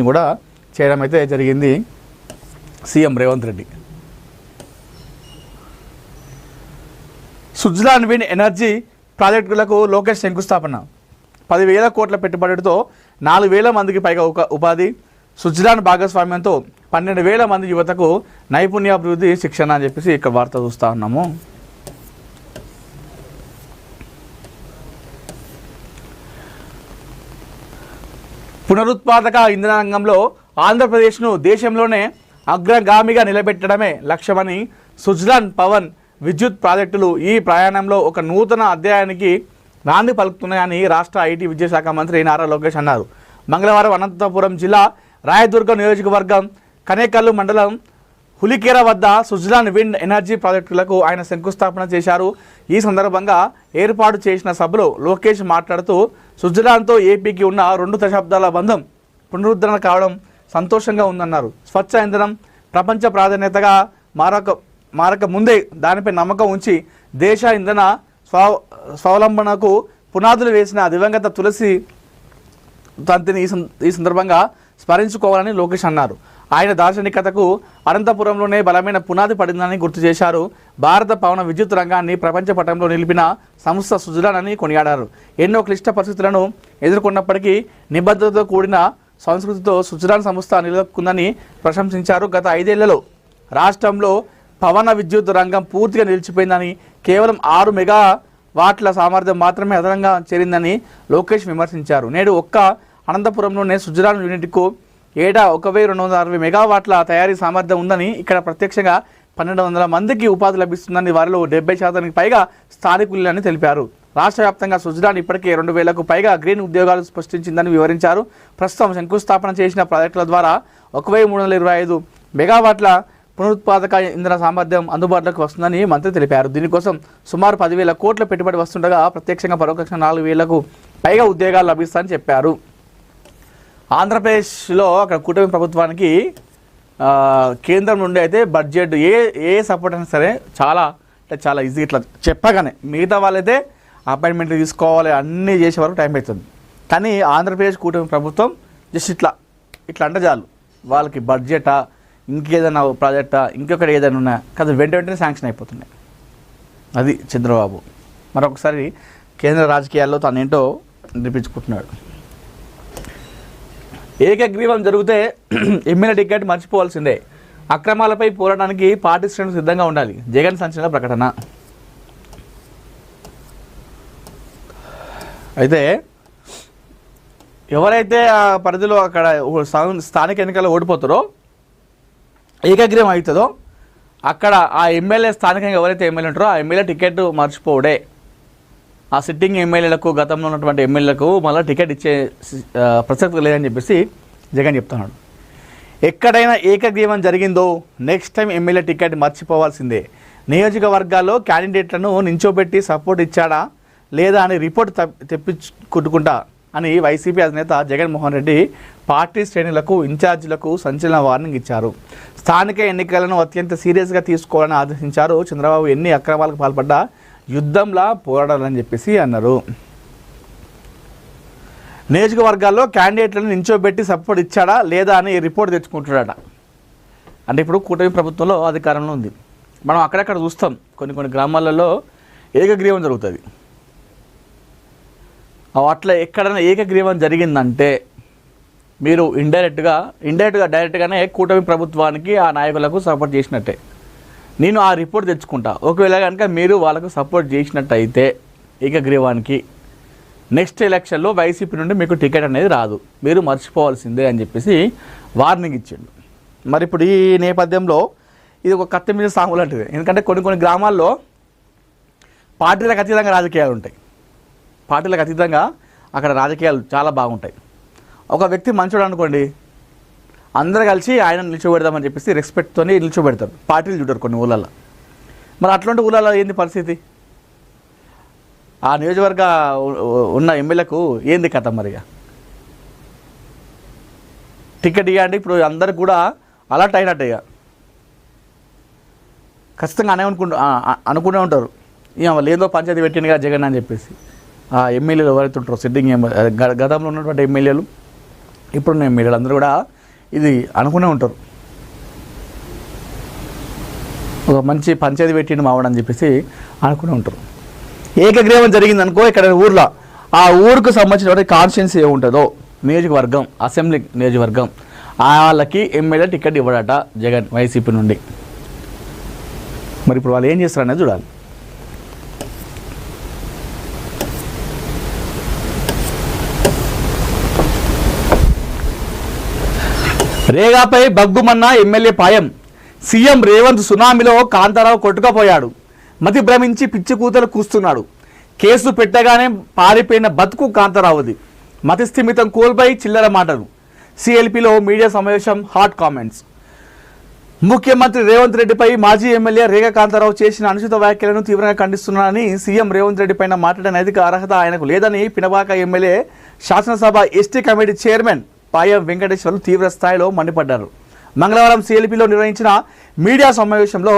కూడా చేయడం అయితే జరిగింది CM Revanth Reddy. Suzlon wind energy ప్రాజెక్టులకు లోకేష్ శంకుస్థాపన. 10,000 కోట్ల పెట్టుబడితో 4,000 మందికి పైగా ఉపాధి. సుజ్లాన్ భాగస్వామ్యంతో 12,000 మంది యువతకు నైపుణ్యాభివృద్ధి శిక్షణ అని చెప్పేసి ఇక్కడ వార్త చూస్తూ ఉన్నాము. పునరుత్పాదక ఇంధన రంగంలో ఆంధ్రప్రదేశ్ను దేశంలోనే అగ్రగామిగా నిలబెట్టడమే లక్ష్యమని సుజ్లాన్ పవన్ విద్యుత్ ప్రాజెక్టులు ఈ ప్రయాణంలో ఒక నూతన అధ్యాయానికి నాంది పలుకుతున్నాయని రాష్ట్ర ఐటీ విద్యాశాఖ మంత్రి నారా లోకేష్ అన్నారు. మంగళవారం అనంతపురం జిల్లా రాయదుర్గం నియోజకవర్గం కనేకల్లు మండలం హులికేర వద్ద సుజ్లాన్ విండ్ ఎనర్జీ ప్రాజెక్టులకు ఆయన శంకుస్థాపన చేశారు. ఈ సందర్భంగా ఏర్పాటు చేసిన సభలో లోకేష్ మాట్లాడుతూ సుజ్లాన్తో ఏపీకి ఉన్న 2 దశాబ్దాల బంధం పునరుద్ధరణ కావడం సంతోషంగా ఉందన్నారు. స్వచ్ఛ ఇంధనం ప్రపంచ ప్రాధాన్యతగా మారక ముందే దానిపై నమ్మకం ఉంచి దేశ ఇంధన స్వావలంబనకు పునాదులు వేసిన దివంగత తులసి తంతిని ఈ సందర్భంగా స్మరించుకోవాలని లోకేష్ అన్నారు. ఆయన దార్శనికతకు అనంతపురంలోనే బలమైన పునాది పడిందని గుర్తు చేశారు. భారత పవన విద్యుత్ రంగాన్ని ప్రపంచ పటంలో నిలిపిన సంస్థ సుజ్లాన్ అని కొనియాడారు. ఎన్నో క్లిష్ట పరిస్థితులను ఎదుర్కొన్నప్పటికీ నిబద్ధతతో కూడిన సంస్కృతితో సుజ్లాన్ సంస్థ నిలదొక్కుందని ప్రశంసించారు. గత 5 ఏళ్లలో రాష్ట్రంలో పవన విద్యుత్ రంగం పూర్తిగా నిలిచిపోయిందని, కేవలం 6 మెగావాట్ల సామర్థ్యం మాత్రమే అదనంగా చేరిందని లోకేష్ విమర్శించారు. నేడు ఒక్క అనంతపురంలోనే సుజ్లాన్ యూనిట్కు ఏటా 1,260 మెగావాట్ల తయారీ సామర్థ్యం ఉందని, ఇక్కడ ప్రత్యక్షంగా 1,200 మందికి ఉపాధి లభిస్తుందని, వారిలో 70% పైగా స్థానికులని తెలిపారు. రాష్ట్ర వ్యాప్తంగా సుజ్లాన్ ఇప్పటికే 2,000కు పైగా గ్రీన్ ఉద్యోగాలు సృష్టించిందని వివరించారు. ప్రస్తుతం శంకుస్థాపన చేసిన ప్రాజెక్టుల ద్వారా 1,325 మెగావాట్ల పునరుత్పాదక ఇంధన సామర్థ్యం అందుబాటులోకి వస్తుందని మంత్రి తెలిపారు. దీనికోసం సుమారు 10,000 కోట్ల పెట్టుబడి వస్తుండగా ప్రత్యక్షంగా పరోక్షంగా 4,000కు పైగా ఉద్యోగాలు లభిస్తాయని చెప్పారు. ఆంధ్రప్రదేశ్లో అక్కడ కూటమి ప్రభుత్వానికి కేంద్రం నుండి అయితే బడ్జెట్ ఏ సపోర్ట్ అయినా సరే చాలా ఈజీ. ఇట్లా చెప్పగానే మిగతా వాళ్ళైతే అపాయింట్మెంట్లు తీసుకోవాలి, అన్నీ చేసే వరకు టైం అవుతుంది. కానీ ఆంధ్రప్రదేశ్ కూటమి ప్రభుత్వం జస్ట్ ఇట్లా అంటే చాలు, వాళ్ళకి బడ్జెటా ఇంకేదైనా ప్రాజెక్టా ఇంకొకటి ఏదైనా ఉన్నా కదా వెంటనే శాంక్షన్ అయిపోతున్నాయి. అది చంద్రబాబు మరొకసారి కేంద్ర రాజకీయాల్లో తానేంటో నిరూపించుకుంటున్నాడు. ఏకగ్రీవం జరిగితే ఎమ్మెల్యే టికెట్ మర్చిపోవాల్సిందే. అక్రమాలపై పోరాటానికి పార్టీ శ్రేణులు సిద్ధంగా ఉండాలి. జగన్ సంచలన ప్రకటన. అయితే ఎవరైతే ఆ పరిధిలో అక్కడ స్థానిక ఎన్నికల్లో ఓడిపోతారో ఏకగ్రీవం అవుతుందో అక్కడ ఆ ఎమ్మెల్యే స్థానికంగా ఎవరైతే ఎమ్మెల్యే ఉంటారో ఆ ఎమ్మెల్యే టికెట్ మర్చిపోవడే. ఆ సిట్టింగ్ ఎమ్మెల్యేలకు గతంలో ఉన్నటువంటి ఎమ్మెల్యేలకు మళ్ళీ టికెట్ ఇచ్చే ప్రసక్తి లేదని చెప్పేసి జగన్ చెప్తున్నాడు. ఎక్కడైనా ఏకగ్రీవం జరిగిందో నెక్స్ట్ టైం ఎమ్మెల్యే టికెట్ మర్చిపోవాల్సిందే. నియోజకవర్గాల్లో క్యాండిడేట్లను నించోబెట్టి సపోర్ట్ ఇచ్చాడా లేదా అని రిపోర్ట్ తెప్పించుకుంటా అని వైసీపీ అధినేత జగన్మోహన్ రెడ్డి పార్టీ శ్రేణులకు ఇన్ఛార్జీలకు సంచలన వార్నింగ్ ఇచ్చారు. స్థానిక ఎన్నికలను అత్యంత సీరియస్గా తీసుకోవాలని ఆదేశించారు. చంద్రబాబు ఎన్ని అక్రమాలకు పాల్పడ్డా యుద్ధంలా పోరాడాలని చెప్పేసి అన్నారు. నియోజకవర్గాల్లో క్యాండిడేట్లను నించోబెట్టి సపోర్ట్ ఇచ్చాడా లేదా అని రిపోర్ట్ తెచ్చుకుంటున్నాడా. అంటే ఇప్పుడు కూటమి ప్రభుత్వంలో అధికారంలో ఉంది. మనం అక్కడక్కడ చూస్తాం కొన్ని గ్రామాలలో ఏకగ్రీవం జరుగుతుంది. అట్లా ఎక్కడైనా ఏకగ్రీవం జరిగిందంటే మీరు ఇండైరెక్ట్గా డైరెక్ట్గానే కూటమి ప్రభుత్వానికి ఆ నాయకులకు సపోర్ట్ చేసినట్టే. నేను ఆ రిపోర్ట్ తెచ్చుకుంటా. ఒకవేళ కనుక మీరు వాళ్ళకు సపోర్ట్ చేసినట్టయితే ఏకగ్రీవానికి నెక్స్ట్ ఎలక్షన్లో వైసీపీ నుండి మీకు టికెట్ అనేది రాదు, మీరు మర్చిపోవాల్సిందే అని చెప్పేసి వార్నింగ్ ఇచ్చిండు. మరి ఇప్పుడు ఈ నేపథ్యంలో ఇది ఒక కత్తి మీద సాము లాంటిది. ఎందుకంటే కొన్ని గ్రామాల్లో పార్టీలకు అతీతంగా రాజకీయాలు ఉంటాయి. పార్టీలకు అతీతంగా అక్కడ రాజకీయాలు చాలా బాగుంటాయి. ఒక వ్యక్తి మంచోడు అనుకోండి, అందరూ కలిసి ఆయన నిల్చోబెడదామని చెప్పేసి రెస్పెక్ట్తో నిల్చోబెడతారు. పార్టీలు చూడరు కొన్ని ఊళ్ళల్లో. మరి అట్లాంటి ఊళ్ళల్లో ఏంది పరిస్థితి? ఆ నియోజకవర్గ ఉన్న ఎమ్మెల్యేకు ఏంది కథ? మరిగా టికెట్ ఇవ్వండి. ఇప్పుడు అందరికి కూడా అలర్ట్ అయినట్టు ఇక ఖచ్చితంగా అనుకునే ఉంటారు. వాళ్ళు ఏదో పంచాయతీ పెట్టిండుగా జగన్ అని చెప్పేసి. ఆ ఎమ్మెల్యేలు ఎవరైతే ఉంటారో సిట్టింగ్ గతంలో ఉన్నటువంటి ఎమ్మెల్యేలు ఇప్పుడు నేను మీరందరూ కూడా ఇది అనుకునే ఉంటారు, ఒక మంచి పంచాయతీ పెట్టిండు మావాడని చెప్పేసి అనుకునే ఉంటారు. ఏకగ్రీవం జరిగింది అనుకో ఇక్కడ ఊర్లో, ఆ ఊరికి సంబంధించిన కాన్స్టిట్యున్సీ ఏముంటుందో నియోజకవర్గం, అసెంబ్లీ నియోజకవర్గం, వాళ్ళకి ఎమ్మెల్యే టికెట్ ఇవ్వడట జగన్ వైసీపీ నుండి. మరి ఇప్పుడు వాళ్ళు ఏం చేస్తారనేది చూడాలి. రేగాపై బగ్గుమన్న ఎమ్మెల్యే పాయం. సీఎం రేవంత్ సునామీలో కాంతారావు కొట్టుకపోయాడు. మతి భ్రమించి పిచ్చి కూతలు కూస్తున్నాడు. కేసు పెట్టగానే పారిపోయిన బతుకు కాంతారావుది. మతి స్థిమితం కోల్పోయి చిల్లర మాటలు. సిఎల్పిలో మీడియా సమావేశం, హాట్ కామెంట్స్. ముఖ్యమంత్రి రేవంత్ రెడ్డిపై మాజీ ఎమ్మెల్యే రేగా కాంతారావు చేసిన అనుచిత వ్యాఖ్యలను తీవ్రంగా ఖండిస్తున్నానని, సీఎం రేవంత్ రెడ్డి పైన మాట్లాడే నైతిక అర్హత ఆయనకు లేదని పినబాక ఎమ్మెల్యే శాసనసభ ST committee chairman Payam Venkateswarlu తీవ్ర స్థాయిలో మండిపడ్డారు. మంగళవారం సిఎల్పిలో నిర్వహించిన మీడియా సమావేశంలో